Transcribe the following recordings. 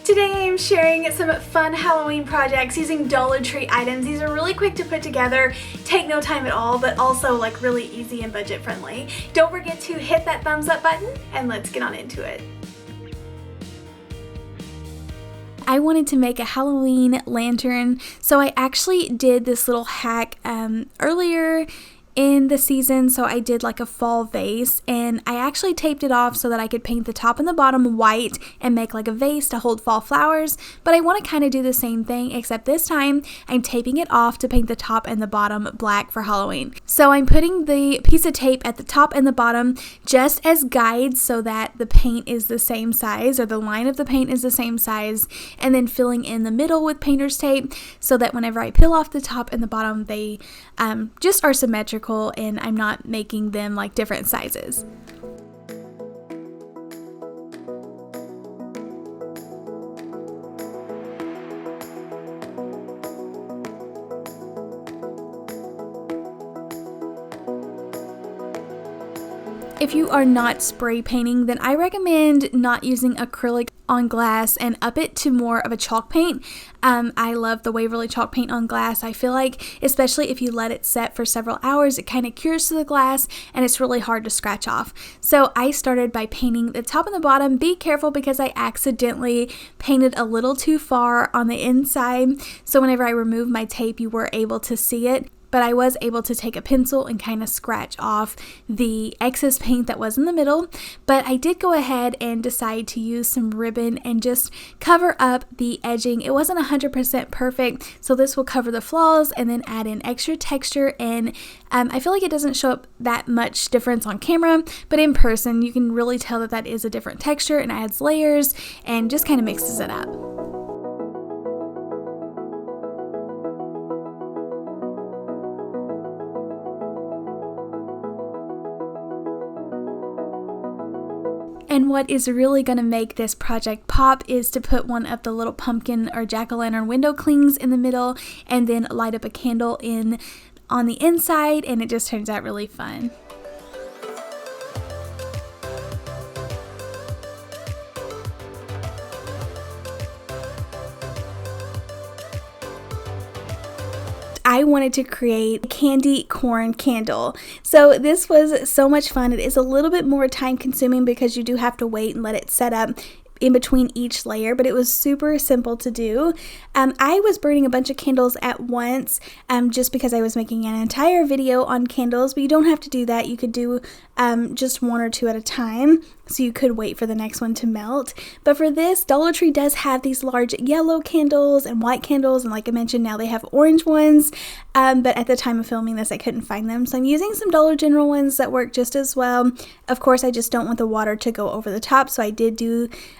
Today I'm sharing some fun Halloween projects using Dollar Tree items. These are really quick to put together, take no time at all, but also like really easy and budget friendly. Don't forget to hit that thumbs up button and let's get on into it. I wanted to make a Halloween lantern, so I actually did this little hack earlier in the season. So I did like a fall vase, and I actually taped it off so that I could paint the top and the bottom white and make like a vase to hold fall flowers. But I want to kind of do the same thing, except this time I'm taping it off to paint the top and the bottom black for Halloween. So I'm putting the piece of tape at the top and the bottom just as guides so that the paint is the same size, or the line of the paint is the same size, and then filling in the middle with painter's tape so that whenever I peel off the top and the bottom, they just are symmetrical and I'm not making them like different sizes. If you are not spray painting, then I recommend not using acrylic on glass and up it to more of a chalk paint. I love the Waverly chalk paint on glass. I feel like, especially if you let it set for several hours, it kind of cures to the glass and it's really hard to scratch off. So I started by painting the top and the bottom. Be careful because I accidentally painted a little too far on the inside. So whenever I removed my tape, you were able to see it. But I was able to take a pencil and kind of scratch off the excess paint that was in the middle. But I did go ahead and decide to use some ribbon and just cover up the edging. It wasn't 100% perfect, so this will cover the flaws and then add in extra texture. And I feel like it doesn't show up that much difference on camera, but in person you can really tell that that is a different texture and adds layers and just kind of mixes it up. And what is really going to make this project pop is to put one of the little pumpkin or jack-o'-lantern window clings in the middle and then light up a candle on the inside, and it just turns out really fun. I wanted to create a candy corn candle. So this was so much fun. It is a little bit more time consuming because you do have to wait and let it set up in between each layer, but it was super simple to do. I was burning a bunch of candles at once just because I was making an entire video on candles, but you don't have to do that. You could do just one or two at a time, so you could wait for the next one to melt. But for this, Dollar Tree does have these large yellow candles and white candles, and like I mentioned, now they have orange ones, but at the time of filming this I couldn't find them, so I'm using some Dollar General ones that work just as well. Of course, I just don't want the water to go over the top, so I did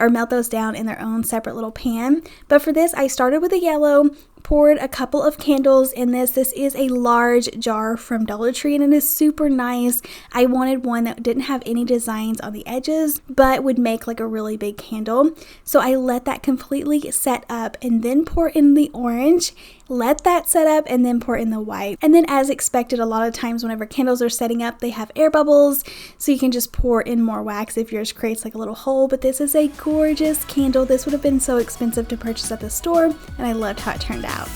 melt those down in their own separate little pan. But for this, I started with a yellow, poured a couple of candles in this. This is a large jar from Dollar Tree and it is super nice. I wanted one that didn't have any designs on the edges but would make like a really big candle. So I let that completely set up and then pour in the orange, let that set up, and then pour in the white. And then, as expected, a lot of times whenever candles are setting up, they have air bubbles, so you can just pour in more wax if yours creates like a little hole. But this is a gorgeous candle. This would have been so expensive to purchase at the store, and I loved how it turned out.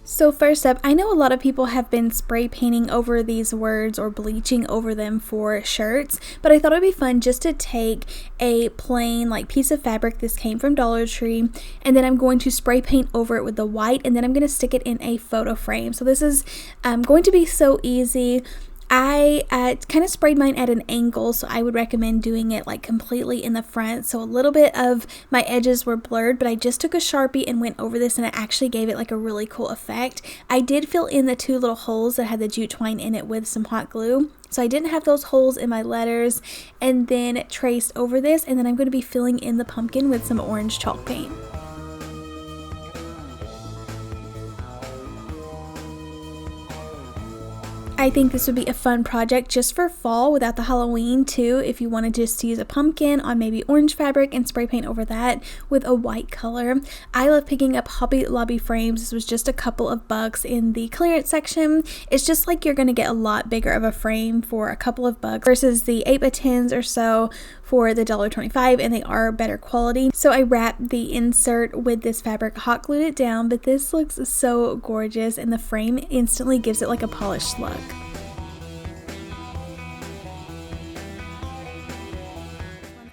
So first up, I know a lot of people have been spray painting over these words or bleaching over them for shirts, but I thought it'd be fun just to take a plain like piece of fabric. This came from Dollar Tree, and then I'm going to spray paint over it with the white, and then I'm going to stick it in a photo frame. So this is going to be so easy. I kind of sprayed mine at an angle, so I would recommend doing it like completely in the front. So a little bit of my edges were blurred, but I just took a Sharpie and went over this, and it actually gave it like a really cool effect. I did fill in the two little holes that had the jute twine in it with some hot glue, so I didn't have those holes in my letters, and then traced over this, and then I'm going to be filling in the pumpkin with some orange chalk paint. I think this would be a fun project just for fall without the Halloween too, if you wanted just to use a pumpkin on maybe orange fabric and spray paint over that with a white color. I love picking up Hobby Lobby frames. This was just a couple of bucks in the clearance section. It's just like you're going to get a lot bigger of a frame for a couple of bucks versus the 8x10s or so for the $1.25, and they are better quality. So I wrapped the insert with this fabric, hot glued it down, but this looks so gorgeous and the frame instantly gives it like a polished look.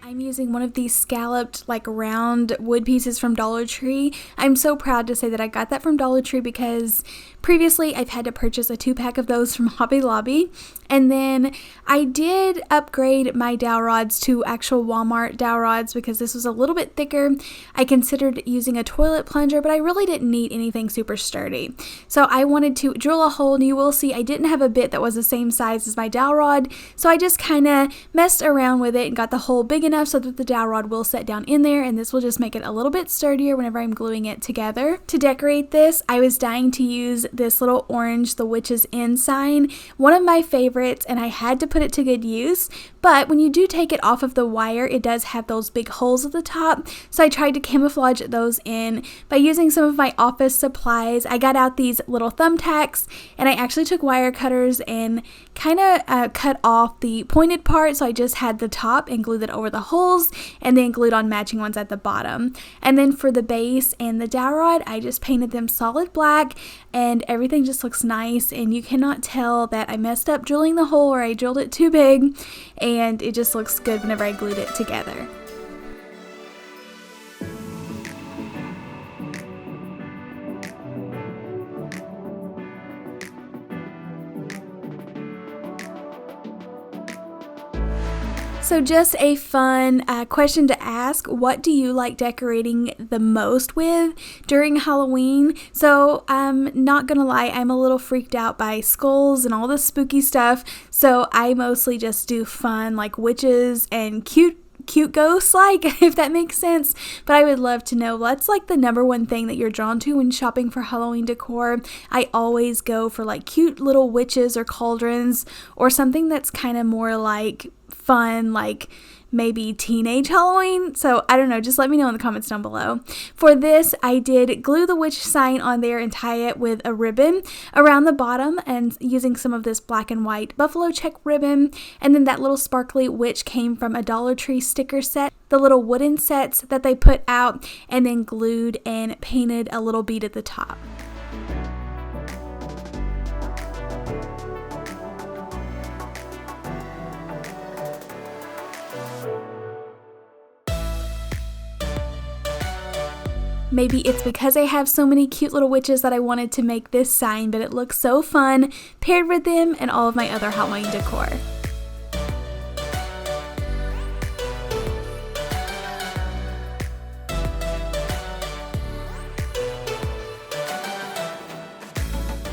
I'm using one of these scalloped like round wood pieces from Dollar Tree. I'm so proud to say that I got that from Dollar Tree because previously I've had to purchase a 2-pack of those from Hobby Lobby, and then I did upgrade my dowel rods to actual Walmart dowel rods because this was a little bit thicker. I considered using a toilet plunger, but I really didn't need anything super sturdy. So I wanted to drill a hole, and you will see I didn't have a bit that was the same size as my dowel rod, so I just kind of messed around with it and got the hole big enough so that the dowel rod will set down in there, and this will just make it a little bit sturdier whenever I'm gluing it together. To decorate this, I was dying to use this little orange The Witch's End sign, one of my favorites, and I had to put it to good use. But when you do take it off of the wire, it does have those big holes at the top, so I tried to camouflage those in by using some of my office supplies. I got out these little thumbtacks, and I actually took wire cutters and kind of cut off the pointed part, so I just had the top and glued it over the holes, and then glued on matching ones at the bottom. And then for the base and the dowel rod, I just painted them solid black, and everything just looks nice, and you cannot tell that I messed up drilling the hole or I drilled it too big, and it just looks good whenever I glued it together. So just a fun question to ask: what do you like decorating the most with during Halloween? So I'm not gonna lie, I'm a little freaked out by skulls and all the spooky stuff, so I mostly just do fun like witches and cute ghosts, like, if that makes sense. But I would love to know, what's like the number one thing that you're drawn to when shopping for Halloween decor? I always go for like cute little witches or cauldrons, or something that's kind of more like fun, like maybe teenage Halloween. So I don't know, just let me know in the comments down below. For this, I did glue the witch sign on there and tie it with a ribbon around the bottom, and using some of this black and white buffalo check ribbon. And then that little sparkly witch came from a Dollar Tree sticker set, the little wooden sets that they put out, and then glued and painted a little bead at the top. Maybe it's because I have so many cute little witches that I wanted to make this sign, but it looks so fun paired with them and all of my other Halloween decor.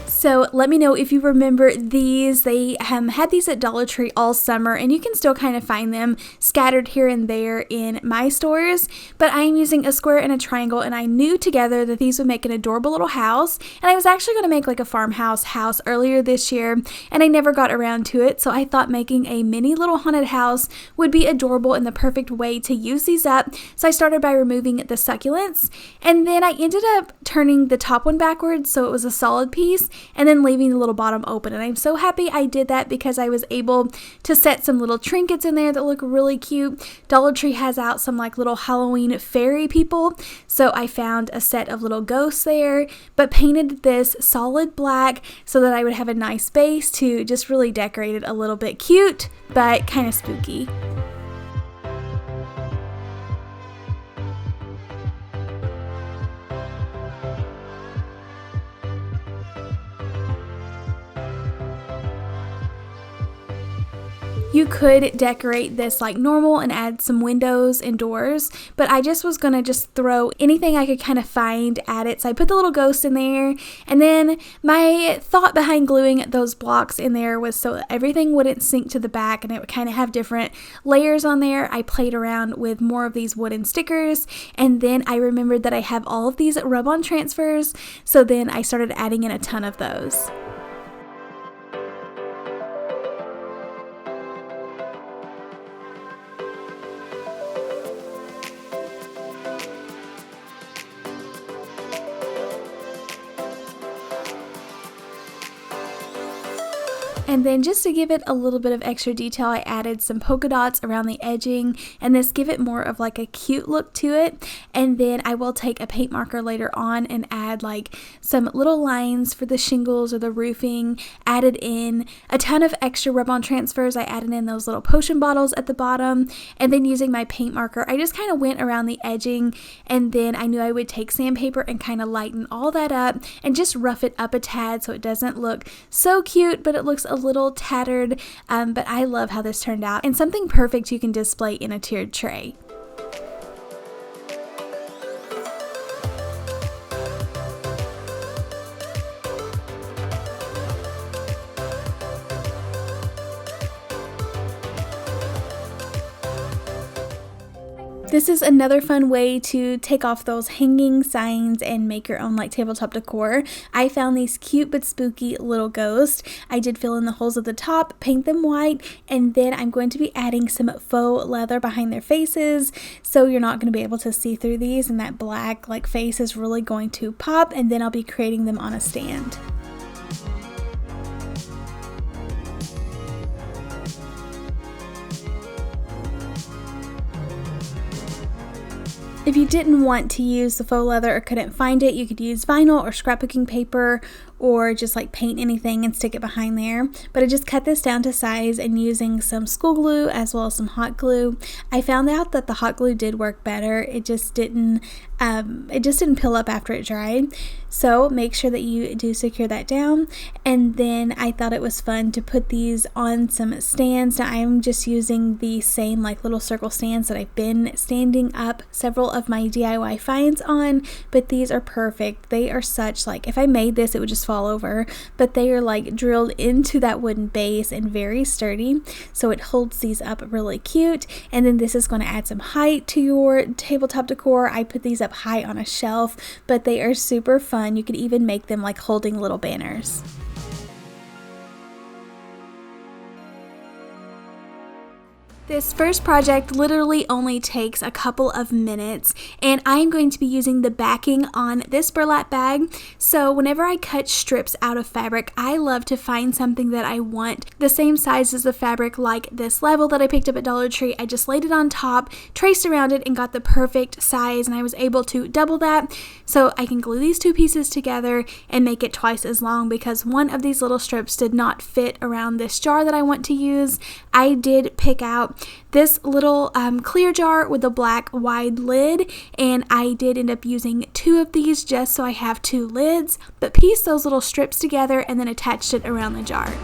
So let me know if you remember these. They had these at Dollar Tree all summer, and you can still kind of find them scattered here and there in my stores. But I am using a square and a triangle, and I knew together that these would make an adorable little house. And I was actually going to make like a farmhouse house earlier this year, and I never got around to it. So I thought making a mini little haunted house would be adorable and the perfect way to use these up. So I started by removing the succulents, and then I ended up turning the top one backwards so it was a solid piece, and then leaving the little bottom open. And I'm so happy I did that because I was able to set some little trinkets in there that look really cute. Dollar Tree has out some like little Halloween fairy people, so I found a set of little ghosts there, but painted this solid black so that I would have a nice base to just really decorate it a little bit cute, but kind of spooky. You could decorate this like normal and add some windows and doors, but I just was gonna just throw anything I could kind of find at it. So I put the little ghost in there, and then my thought behind gluing those blocks in there was so that everything wouldn't sink to the back and it would kind of have different layers on there. I played around with more of these wooden stickers, and then I remembered that I have all of these rub-on transfers, so then I started adding in a ton of those. And then just to give it a little bit of extra detail, I added some polka dots around the edging, and this give it more of like a cute look to it. And then I will take a paint marker later on and add like some little lines for the shingles or the roofing, added in a ton of extra rub-on transfers. I added in those little potion bottles at the bottom, and then using my paint marker, I just kind of went around the edging, and then I knew I would take sandpaper and kind of lighten all that up and just rough it up a tad so it doesn't look so cute, but it looks a little tattered, but I love how this turned out, and something perfect you can display in a tiered tray. This is another fun way to take off those hanging signs and make your own like tabletop decor. I found these cute but spooky little ghosts. I did fill in the holes at the top, paint them white, and then I'm going to be adding some faux leather behind their faces, so you're not going to be able to see through these, and that black like face is really going to pop, and then I'll be creating them on a stand. If you didn't want to use the faux leather or couldn't find it, you could use vinyl or scrapbooking paper, or just like paint anything and stick it behind there. But I just cut this down to size, and using some school glue as well as some hot glue. I found out that the hot glue did work better. It just didn't peel up after it dried. So make sure that you do secure that down. And then I thought it was fun to put these on some stands. Now I'm just using the same like little circle stands that I've been standing up several of my DIY finds on, but these are perfect. They are such like, if I made this it would just fall over, but they are like drilled into that wooden base and very sturdy, so it holds these up really cute. And then this is going to add some height to your tabletop decor. I put these up high on a shelf, but they are super fun. You could even make them like holding little banners. This first project literally only takes a couple of minutes, and I'm going to be using the backing on this burlap bag. So whenever I cut strips out of fabric, I love to find something that I want the same size as the fabric, like this level that I picked up at Dollar Tree. I just laid it on top, traced around it, and got the perfect size, and I was able to double that. So I can glue these two pieces together and make it twice as long, because one of these little strips did not fit around this jar that I want to use. I did pick out this little clear jar with a black wide lid, and I did end up using two of these just so I have two lids, but pieced those little strips together and then attached it around the jar.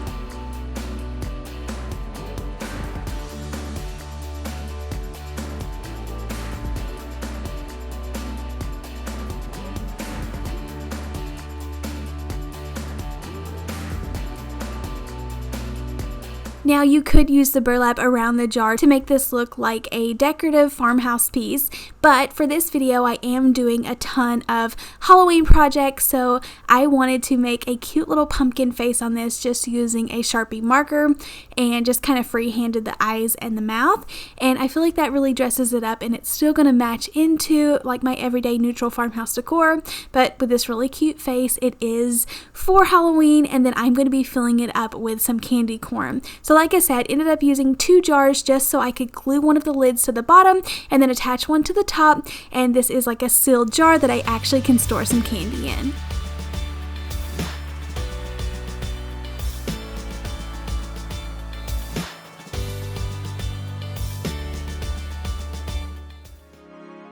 Now you could use the burlap around the jar to make this look like a decorative farmhouse piece, but for this video I am doing a ton of Halloween projects, so I wanted to make a cute little pumpkin face on this just using a Sharpie marker, and just kind of free-handed the eyes and the mouth, and I feel like that really dresses it up, and it's still going to match into like my everyday neutral farmhouse decor, but with this really cute face. It is for Halloween, and then I'm going to be filling it up with some candy corn. So like I said, ended up using two jars just so I could glue one of the lids to the bottom and then attach one to the top, and this is like a sealed jar that I actually can store some candy in.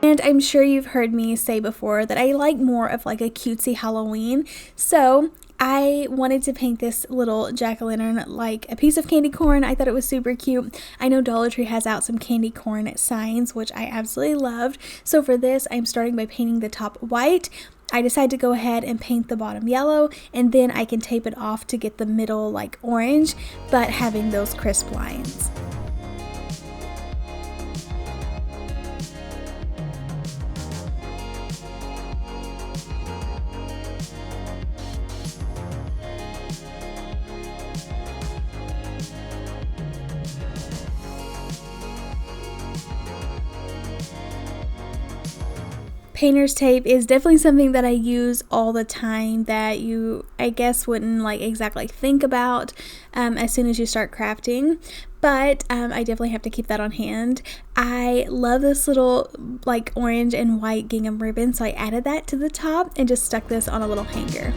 And I'm sure you've heard me say before that I like more of like a cutesy Halloween, so I wanted to paint this little jack-o'-lantern like a piece of candy corn. I thought it was super cute. I know Dollar Tree has out some candy corn signs, which I absolutely loved. So for this, I'm starting by painting the top white. I decided to go ahead and paint the bottom yellow, and then I can tape it off to get the middle like orange, but having those crisp lines. Painter's tape is definitely something that I use all the time that you, I guess, wouldn't like exactly think about as soon as you start crafting. But I definitely have to keep that on hand. I love this little like orange and white gingham ribbon, so I added that to the top and just stuck this on a little hanger.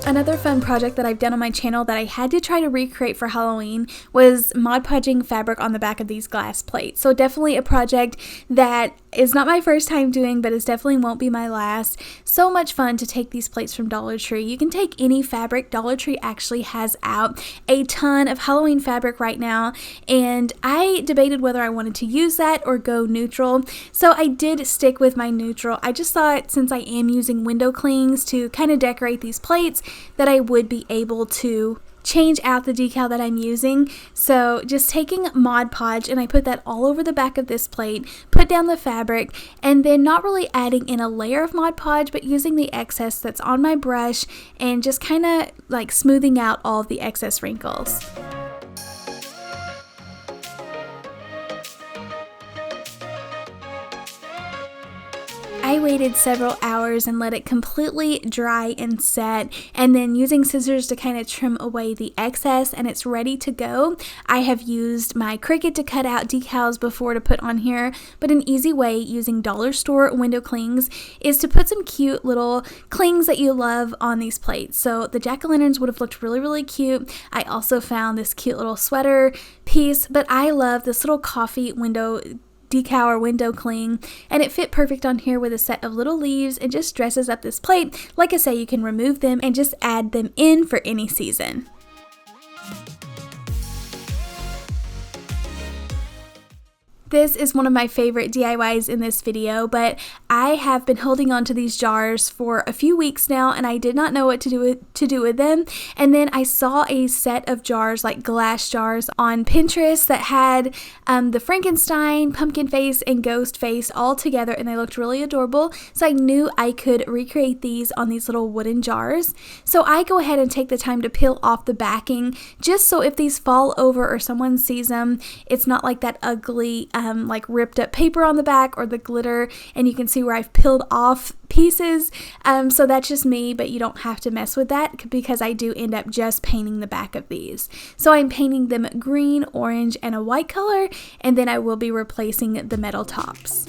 Another fun project that I've done on my channel that I had to try to recreate for Halloween was Mod Podging fabric on the back of these glass plates. So definitely a project that is not my first time doing, but it definitely won't be my last. So much fun to take these plates from Dollar Tree. You can take any fabric. Dollar Tree actually has out a ton of Halloween fabric right now, and I debated whether I wanted to use that or go neutral. So I did stick with my neutral. I just thought since I am using window clings to kind of decorate these plates, that I would be able to change out the decal that I'm using. So just taking Mod Podge, and I put that all over the back of this plate, put down the fabric, and then not really adding in a layer of Mod Podge, but using the excess that's on my brush and just kind of like smoothing out all of the excess wrinkles. I waited several hours and let it completely dry and set, and then using scissors to kind of trim away the excess, and it's ready to go. I have used my Cricut to cut out decals before to put on here, but an easy way using dollar store window clings is to put some cute little clings that you love on these plates. So the jack-o'-lanterns would have looked really, really cute. I also found this cute little sweater piece, but I love this little coffee window decal or window cling, and it fit perfect on here with a set of little leaves and just dresses up this plate. Like I say, you can remove them and just add them in for any season. This is one of my favorite DIYs in this video, but I have been holding on to these jars for a few weeks now, and I did not know what to do with them. And then I saw a set of jars, like glass jars, on Pinterest that had the Frankenstein, pumpkin face, and ghost face all together, and they looked really adorable. So I knew I could recreate these on these little wooden jars. So I go ahead and take the time to peel off the backing, just so if these fall over or someone sees them, it's not like that ugly like ripped up paper on the back or the glitter, and you can see where I've peeled off pieces. So that's just me, but you don't have to mess with that because I do end up just painting the back of these. So I'm painting them green, orange, and a white color, and then I will be replacing the metal tops.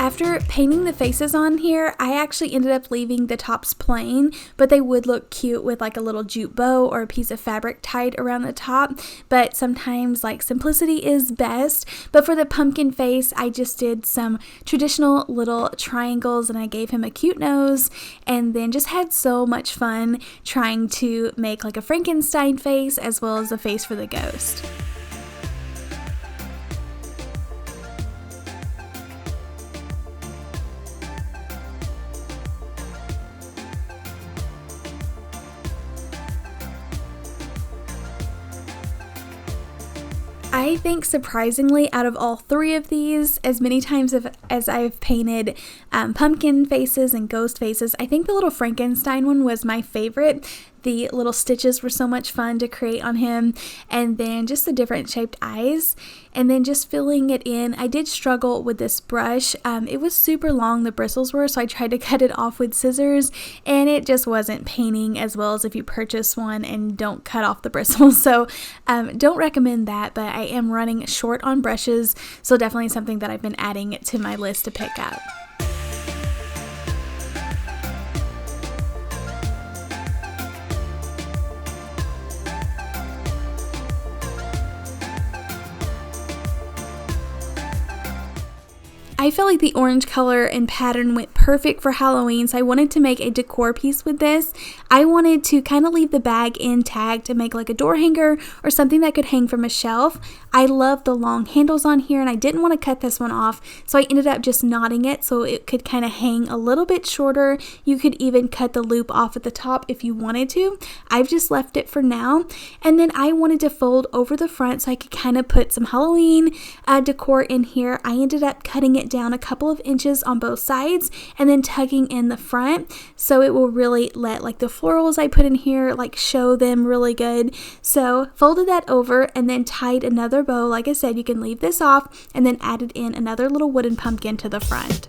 After painting the faces on here, I actually ended up leaving the tops plain, but they would look cute with like a little jute bow or a piece of fabric tied around the top. But sometimes like simplicity is best. But for the pumpkin face, I just did some traditional little triangles, and I gave him a cute nose, and then just had so much fun trying to make like a Frankenstein face as well as a face for the ghost. I think surprisingly, out of all three of these, as many times as I've painted pumpkin faces and ghost faces, I think the little Frankenstein one was my favorite. The little stitches were so much fun to create on him, and then just the different shaped eyes, and then just filling it in. I did struggle with this brush. It was super long, the bristles were, so I tried to cut it off with scissors, and it just wasn't painting as well as if you purchase one and don't cut off the bristles. So don't recommend that, but I am running short on brushes, so definitely something that I've been adding to my list to pick up. I felt like the orange color and pattern went perfect for Halloween, so I wanted to make a decor piece with this. I wanted to kind of leave the bag intact and make like a door hanger or something that could hang from a shelf. I love the long handles on here, and I didn't want to cut this one off, so I ended up just knotting it so it could kind of hang a little bit shorter. You could even cut the loop off at the top if you wanted to. I've just left it for now. And then I wanted to fold over the front so I could kind of put some Halloween decor in here. I ended up cutting it down a couple of inches on both sides and then tugging in the front so it will really let like the florals I put in here like show them really good. So folded that over and then tied another bow. Like I said, you can leave this off, and then added in another little wooden pumpkin to the front.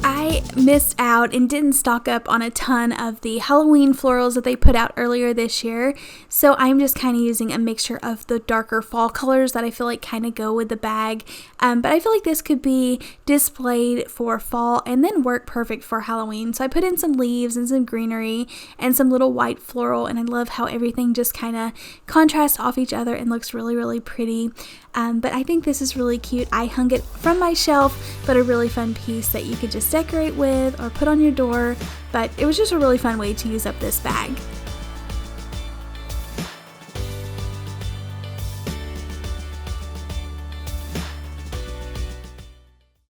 I missed out and didn't stock up on a ton of the Halloween florals that they put out earlier this year, so I'm just kind of using a mixture of the darker fall colors that I feel like kind of go with the bag, but I feel like this could be displayed for fall and then work perfect for Halloween. So I put in some leaves and some greenery and some little white floral, and I love how everything just kind of contrasts off each other and looks really, really pretty. But I think this is really cute. I hung it from my shelf, but a really fun piece that you could just decorate with or put on your door. But it was just a really fun way to use up this bag.